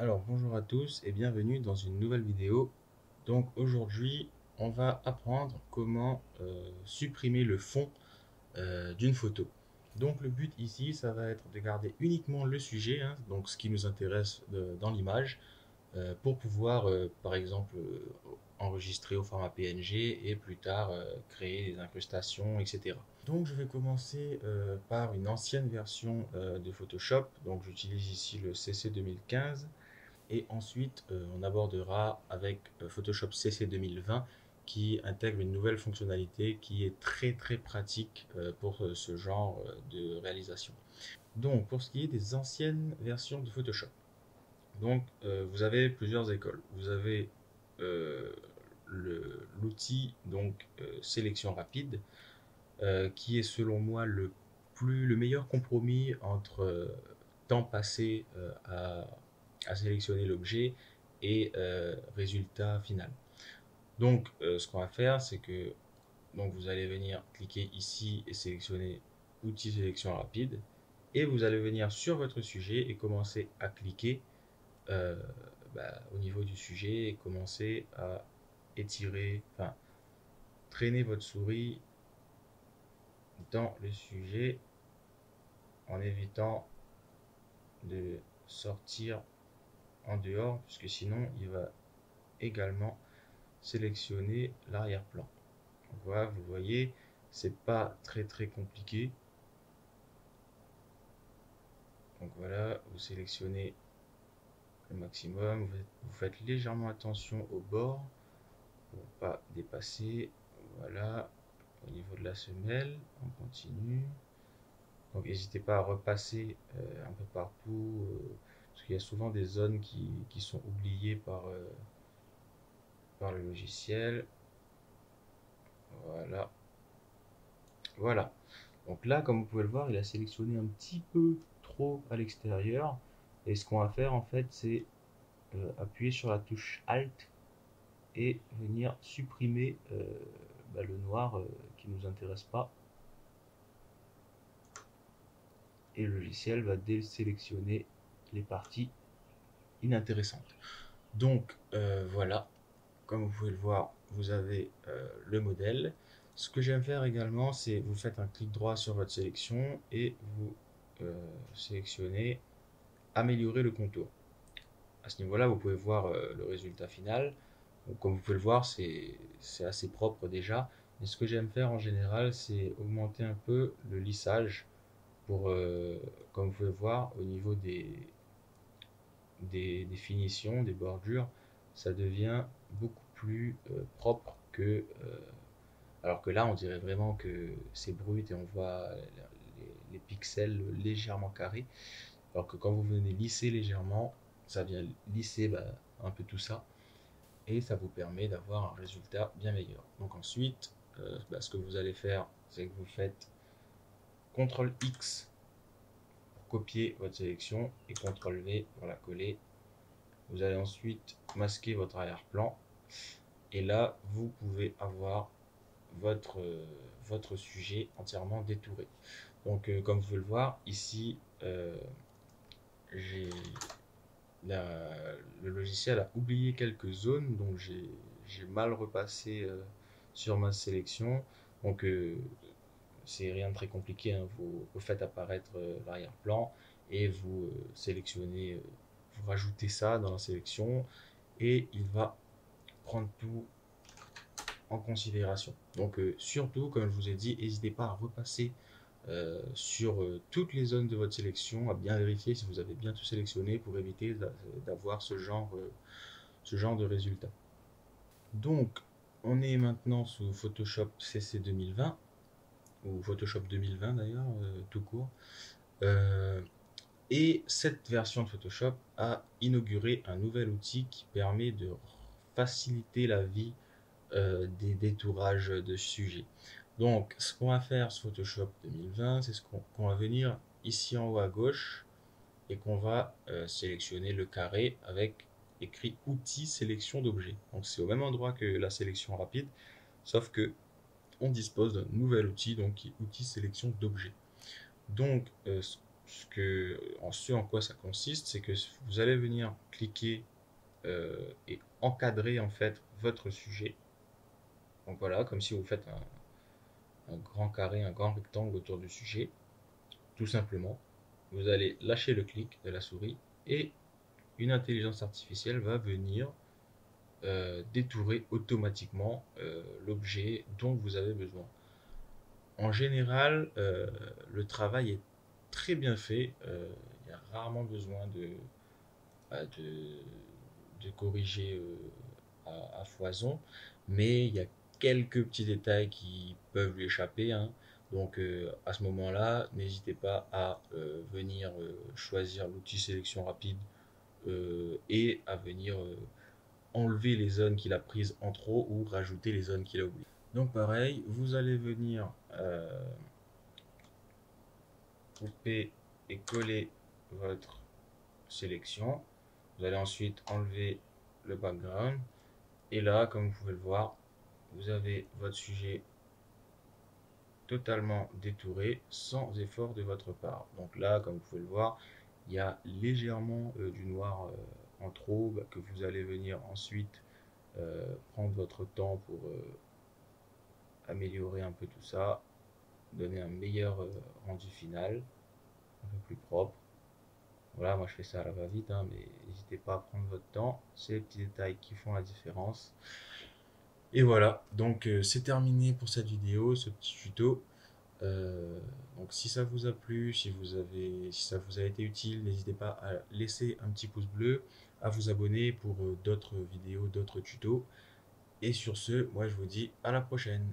Alors bonjour à tous et bienvenue dans une nouvelle vidéo. Donc aujourd'hui on va apprendre comment supprimer le fond d'une photo. Donc le but ici ça va être de garder uniquement le sujet, hein, donc ce qui nous intéresse dans l'image, pour pouvoir par exemple enregistrer au format PNG et plus tard créer des incrustations, etc. Donc je vais commencer par une ancienne version de Photoshop. Donc j'utilise ici le CC 2015. Et ensuite, on abordera avec Photoshop CC 2020 qui intègre une nouvelle fonctionnalité qui est très très pratique pour ce genre de réalisation. Donc, pour ce qui est des anciennes versions de Photoshop, donc vous avez plusieurs écoles. Vous avez euh, l'outil donc sélection rapide qui est selon moi le meilleur compromis entre temps passé à sélectionner l'objet et résultat final. Donc, ce qu'on va faire, c'est que donc vous allez venir cliquer ici et sélectionner outil sélection rapide, et vous allez venir sur votre sujet et commencer à cliquer euh, au niveau du sujet et commencer à étirer, enfin traîner votre souris dans le sujet en évitant de sortir en dehors, puisque sinon il va également sélectionner l'arrière-plan. Voilà, vous voyez, c'est pas très très compliqué. Donc voilà, vous sélectionnez le maximum, vous faites légèrement attention au bord pour ne pas dépasser. Voilà, au niveau de la semelle, on continue. Donc n'hésitez pas à repasser un peu partout, parce qu'il y a souvent des zones qui sont oubliées par le logiciel. Voilà, voilà. Donc là, comme vous pouvez le voir, il a sélectionné un petit peu trop à l'extérieur. Et ce qu'on va faire en fait, c'est appuyer sur la touche Alt et venir supprimer le noir qui ne nous intéresse pas. Et le logiciel va désélectionner les parties inintéressantes. Donc voilà, comme vous pouvez le voir, vous avez le modèle. Ce que j'aime faire également, c'est vous faites un clic droit sur votre sélection et vous sélectionnez améliorer le contour. À ce niveau-là, vous pouvez voir le résultat final. Donc, comme vous pouvez le voir, c'est assez propre déjà. Mais ce que j'aime faire en général, c'est augmenter un peu le lissage pour, comme vous pouvez voir, au niveau des finitions, des bordures, ça devient beaucoup plus propre que alors que là, on dirait vraiment que c'est brut et on voit les pixels légèrement carrés. Alors que quand vous venez lisser légèrement, ça vient lisser un peu tout ça et ça vous permet d'avoir un résultat bien meilleur. Donc ensuite, ce que vous allez faire, c'est que vous faites CTRL X pour copier votre sélection et CTRL V pour la coller. Vous allez ensuite masquer votre arrière-plan et là, vous pouvez avoir votre sujet entièrement détouré. Donc, comme vous pouvez le voir, ici, j'ai le logiciel a oublié quelques zones, donc j'ai mal repassé sur ma sélection. Donc, c'est rien de très compliqué, hein. Vous faites apparaître l'arrière-plan et vous sélectionnez, vous rajoutez ça dans la sélection et il va prendre tout en considération. Donc surtout, comme je vous ai dit, n'hésitez pas à repasser sur toutes les zones de votre sélection, à bien vérifier si vous avez bien tout sélectionné pour éviter d'avoir ce genre de résultat. Donc, on est maintenant sous Photoshop CC 2020, ou Photoshop 2020 d'ailleurs, tout court. Euh, et cette version de Photoshop a inauguré un nouvel outil qui permet de faciliter la vie des détourages de sujets. Donc, ce qu'on va faire sur Photoshop 2020, c'est qu'on va venir ici en haut à gauche et qu'on va sélectionner le carré avec écrit outils sélection d'objets. Donc, c'est au même endroit que la sélection rapide, sauf que on dispose d'un nouvel outil, donc qui est outil sélection d'objets. Donc, ce en quoi ça consiste, c'est que vous allez venir expliquer et encadrer en fait votre sujet. Donc voilà, comme si vous faites un grand carré, un grand rectangle autour du sujet, tout simplement. Vous allez lâcher le clic de la souris et une intelligence artificielle va venir détourer automatiquement l'objet dont vous avez besoin. En général, le travail est très bien fait. Il y a rarement besoin de corriger à foison, mais il y a quelques petits détails qui peuvent lui échapper, hein. Donc à ce moment-là, n'hésitez pas à venir choisir l'outil sélection rapide et à venir enlever les zones qu'il a prises en trop ou rajouter les zones qu'il a oubliées. Donc pareil, vous allez venir couper et coller votre sélection. Vous allez ensuite enlever le background. Et là, comme vous pouvez le voir, vous avez votre sujet totalement détouré sans effort de votre part. Donc là, comme vous pouvez le voir, il y a légèrement du noir en trop que vous allez venir ensuite prendre votre temps pour améliorer un peu tout ça, donner un meilleur rendu final, un peu plus propre. Voilà, moi je fais ça à la va-vite, hein, mais n'hésitez pas à prendre votre temps, c'est les petits détails qui font la différence. Et voilà, donc c'est terminé pour cette vidéo, ce petit tuto. Donc si ça vous a plu, si ça vous a été utile, n'hésitez pas à laisser un petit pouce bleu, à vous abonner pour d'autres vidéos, d'autres tutos. Et sur ce, moi je vous dis à la prochaine.